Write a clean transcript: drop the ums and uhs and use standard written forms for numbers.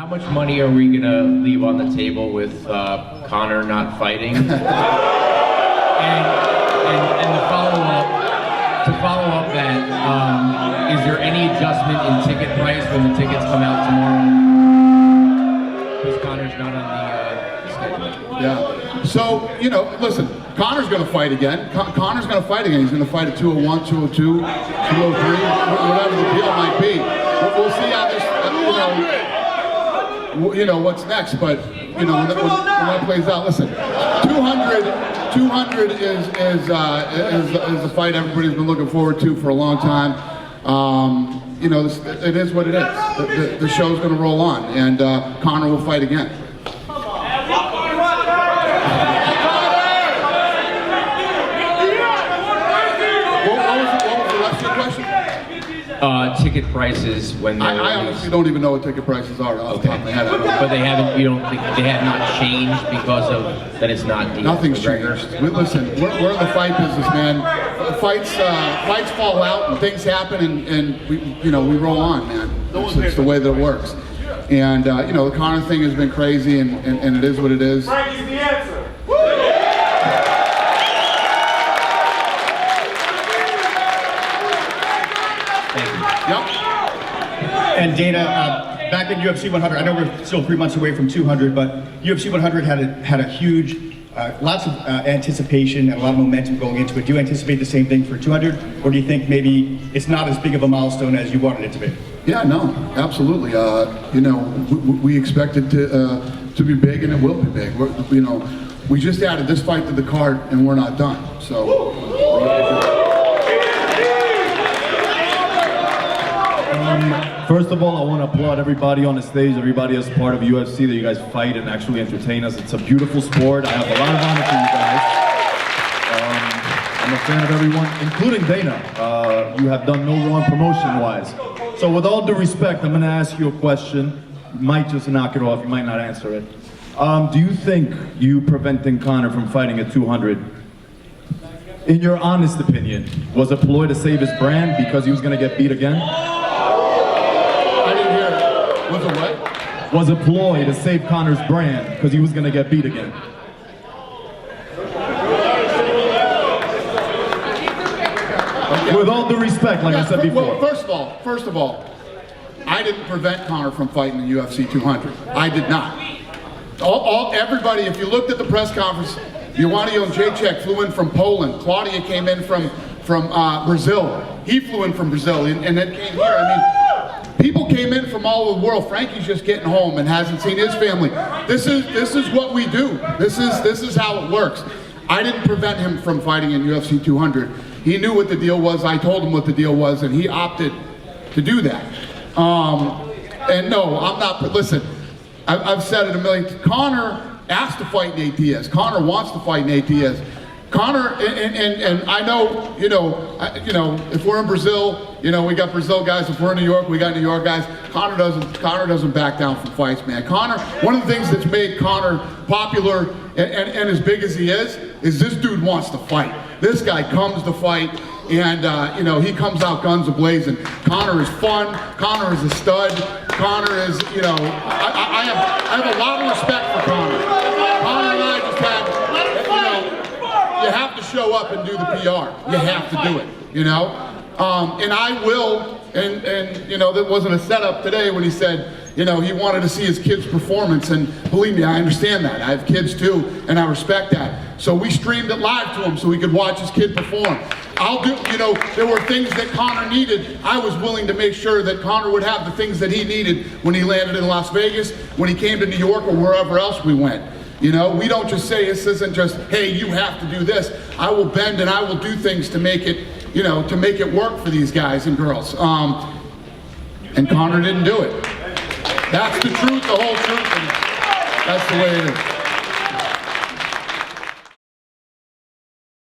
How much money are we gonna leave on the table with Conor not fighting? and to follow up that, is there any adjustment in ticket price when the tickets come out tomorrow? Because Conor's not on the schedule. Yeah. So, you know, listen, Conor's going to fight again. Conor's going to fight again. He's going to fight at 201, 202, 203, whatever the deal might be. We'll see how this, you know, what's next. But, you know, when that plays out, listen, 200 is a fight everybody's been looking forward to for a long time. You know, it is what it is. The show's going to roll on, and Conor will fight again. Ticket prices when they're I honestly don't even know what ticket prices are off the top of my head. But they haven't. You don't think they have not changed because of that? It's not. Nothing's changed. Listen, we're in the fight business, man. Fights fall out and things happen, and we roll on, man. It's the way that it works. And you know, the Conor thing has been crazy, and it is what it is. Frankie's the answer. Yep. And Dana, back in UFC 100, I know we're still 3 months away from 200, but UFC 100 had a huge, lots of anticipation and a lot of momentum going into it. Do you anticipate the same thing for 200, or do you think maybe it's not as big of a milestone as you wanted it to be? Yeah, no, absolutely. You know, we expect it to be big, and it will be big. You know, we just added this fight to the card, and we're not done. So. First of all, I want to applaud everybody on the stage, everybody as part of UFC, that you guys fight and actually entertain us. It's a beautiful sport. I have a lot of honor for you guys. I'm a fan of everyone, including Dana. You have done no wrong promotion-wise. So with all due respect, I'm going to ask you a question. You might just knock it off, you might not answer it. Do you think you preventing Conor from fighting at 200, in your honest opinion, was a ploy to save his brand because he was going to get beat again? Was a what? Was a ploy to save Conor's brand because he was going to get beat again. Okay. With all due respect, like I said before. Well, first of all, I didn't prevent Conor from fighting in UFC 200. I did not. Everybody, if you looked at the press conference, Joanna Jędrzejczyk flew in from Poland. Claudia came in from Brazil. He flew in from Brazil, and then came here. I mean, people came in from all over the world. Frankie's just getting home and hasn't seen his family. This is what we do. This is how it works. I didn't prevent him from fighting in UFC 200. He knew what the deal was. I told him what the deal was, and he opted to do that. And no, I'm not. Listen, I've said it a million times. Conor asked to fight Nate Diaz. Conor wants to fight Nate Diaz. Conor, and I know, you know, if we're in Brazil, you know, we got Brazil guys. If we're in New York, we got New York guys. Conor doesn't back down from fights, man. Conor, one of the things that's made Conor popular and as big as he is this dude wants to fight. This guy comes to fight, and you know, he comes out guns a-blazing. Conor is fun. Conor is a stud. Conor is, you know, I have a lot of respect for Conor. Conor and I just had, you know, you have to show up and do the PR. You have to do it, you know? And I will, and you know, that wasn't a setup today when he said, you know, he wanted to see his kids' performance, and believe me, I understand that. I have kids too, and I respect that. So we streamed it live to him so he could watch his kid perform. You know, there were things that Conor needed. I was willing to make sure that Conor would have the things that he needed when he landed in Las Vegas, when he came to New York, or wherever else we went. You know, we don't just say, this isn't just, hey, you have to do this. I will bend and I will do things to make it, you know, to make it work for these guys and girls. And Conor didn't do it. That's the truth, the whole truth, and that's the way it is.